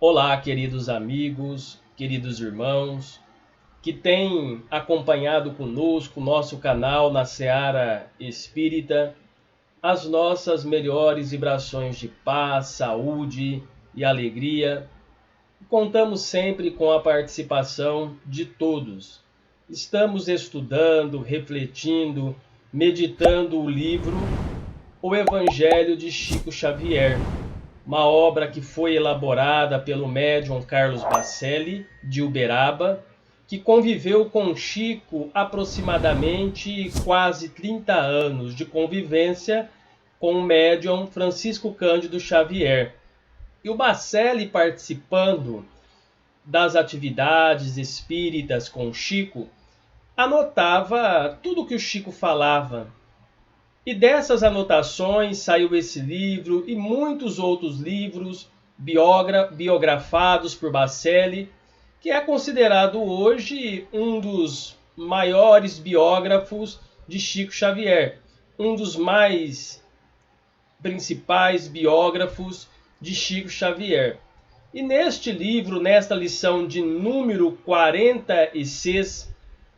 Olá, queridos amigos, queridos irmãos, que têm acompanhado conosco nosso canal na Seara Espírita, as nossas melhores vibrações de paz, saúde e alegria. Contamos sempre com a participação de todos. Estamos estudando, refletindo, meditando o livro O Evangelho de Chico Xavier, uma obra que foi elaborada pelo médium Carlos Bacelli, de Uberaba, que conviveu com Chico aproximadamente quase 30 anos de convivência com o médium Francisco Cândido Xavier. E o Bacelli, participando das atividades espíritas com Chico, anotava tudo que o Chico falava. E dessas anotações saiu esse livro e muitos outros livros biografados por Bacelli, que é considerado hoje um dos maiores biógrafos de Chico Xavier, um dos mais principais biógrafos de Chico Xavier. E neste livro, nesta lição de número 46,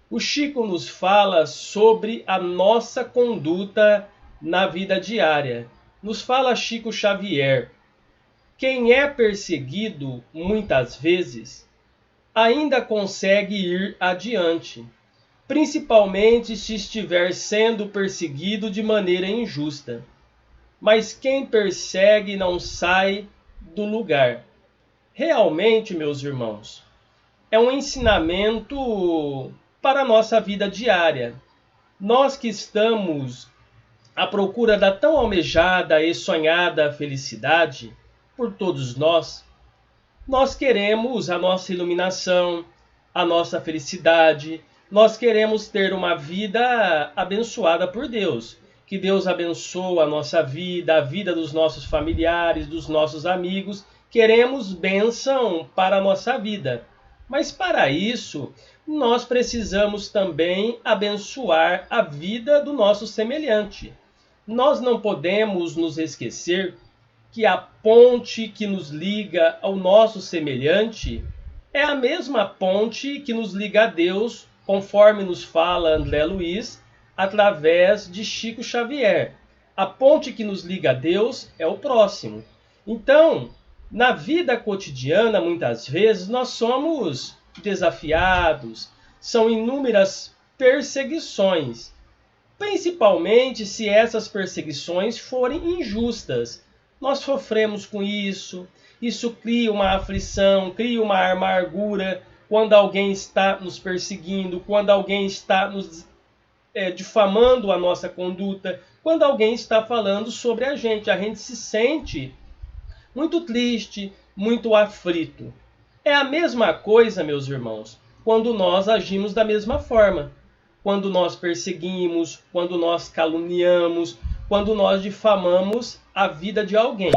o Chico nos fala sobre a nossa conduta na vida diária. Nos fala Chico Xavier: quem é perseguido, muitas vezes, ainda consegue ir adiante, principalmente se estiver sendo perseguido de maneira injusta. Mas quem persegue não sai do lugar. Realmente, meus irmãos, é um ensinamento para a nossa vida diária. Nós que estamos à procura da tão almejada e sonhada felicidade, por todos nós queremos a nossa iluminação, a nossa felicidade, nós queremos ter uma vida abençoada por Deus. Que Deus abençoe a nossa vida, a vida dos nossos familiares, dos nossos amigos. Queremos bênção para a nossa vida. Mas para isso, nós precisamos também abençoar a vida do nosso semelhante. Nós não podemos nos esquecer que a ponte que nos liga ao nosso semelhante é a mesma ponte que nos liga a Deus, conforme nos fala André Luiz, através de Chico Xavier. A ponte que nos liga a Deus é o próximo. Então, na vida cotidiana, muitas vezes, nós somos desafiados, são inúmeras perseguições, principalmente se essas perseguições forem injustas. Nós sofremos com isso, isso cria uma aflição, cria uma amargura quando alguém está nos perseguindo, quando alguém está nos difamando a nossa conduta, quando alguém está falando sobre a gente se sente muito triste, muito aflito. É a mesma coisa, meus irmãos, quando nós agimos da mesma forma. Quando nós perseguimos, quando nós caluniamos, quando nós difamamos a vida de alguém.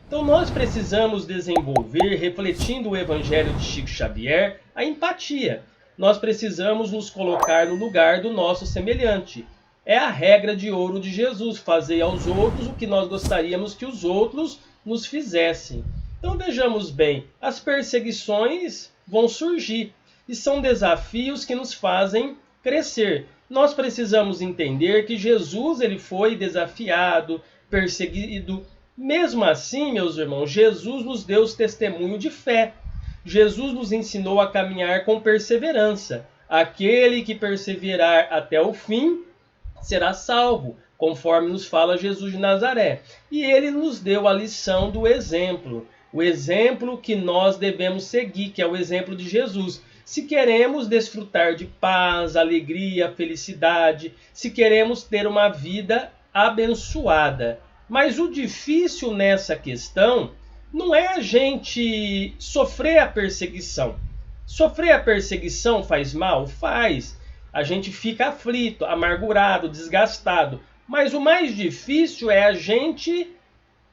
Então nós precisamos desenvolver, refletindo o Evangelho de Chico Xavier, a empatia. Nós precisamos nos colocar no lugar do nosso semelhante. É a regra de ouro de Jesus: fazer aos outros o que nós gostaríamos que os outros nos fizessem. Então vejamos bem, as perseguições vão surgir e são desafios que nos fazem crescer. Nós precisamos entender que Jesus ele foi desafiado, perseguido. Mesmo assim, meus irmãos, Jesus nos deu testemunho de fé. Jesus nos ensinou a caminhar com perseverança. Aquele que perseverar até o fim será salvo, conforme nos fala Jesus de Nazaré. E ele nos deu a lição do exemplo, o exemplo que nós devemos seguir, que é o exemplo de Jesus. Se queremos desfrutar de paz, alegria, felicidade, se queremos ter uma vida abençoada. Mas o difícil nessa questão não é a gente sofrer a perseguição. Sofrer a perseguição faz mal? Faz. A gente fica aflito, amargurado, desgastado. Mas o mais difícil é a gente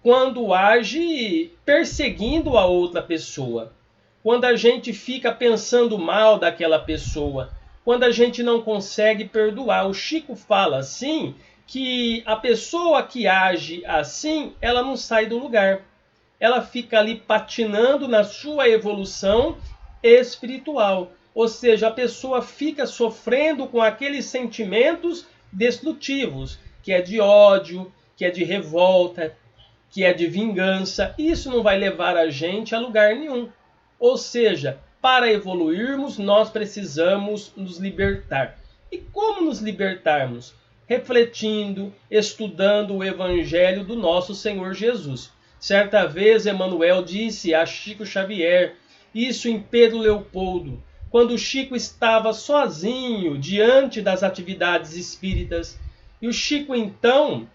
quando age perseguindo a outra pessoa. Quando a gente fica pensando mal daquela pessoa, quando a gente não consegue perdoar. O Chico fala assim, que a pessoa que age assim, ela não sai do lugar. ela fica ali patinando na sua evolução espiritual. Ou seja, a pessoa fica sofrendo com aqueles sentimentos destrutivos, que é de ódio, que é de revolta, que é de vingança. Isso não vai levar a gente a lugar nenhum. Ou seja, para evoluirmos, nós precisamos nos libertar. E como nos libertarmos? Refletindo, estudando o Evangelho do nosso Senhor Jesus. Certa vez, Emmanuel disse a Chico Xavier, isso em Pedro Leopoldo, quando Chico estava sozinho diante das atividades espíritas. E o Chico, então,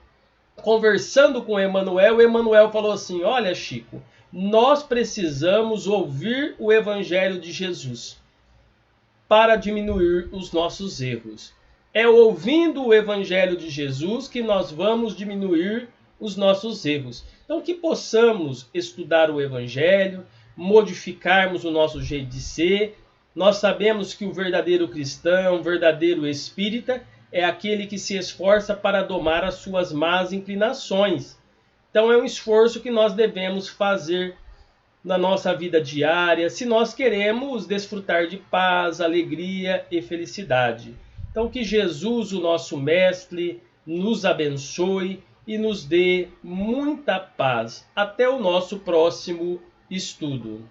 conversando com Emmanuel, Emmanuel falou assim: olha, Chico, nós precisamos ouvir o Evangelho de Jesus para diminuir os nossos erros. É ouvindo o Evangelho de Jesus que nós vamos diminuir os nossos erros. Então, que possamos estudar o Evangelho, modificarmos o nosso jeito de ser. Nós sabemos que o verdadeiro cristão, o verdadeiro espírita, é aquele que se esforça para domar as suas más inclinações. Então, é um esforço que nós devemos fazer na nossa vida diária, se nós queremos desfrutar de paz, alegria e felicidade. Então, que Jesus, o nosso Mestre, nos abençoe e nos dê muita paz. Até o nosso próximo estudo.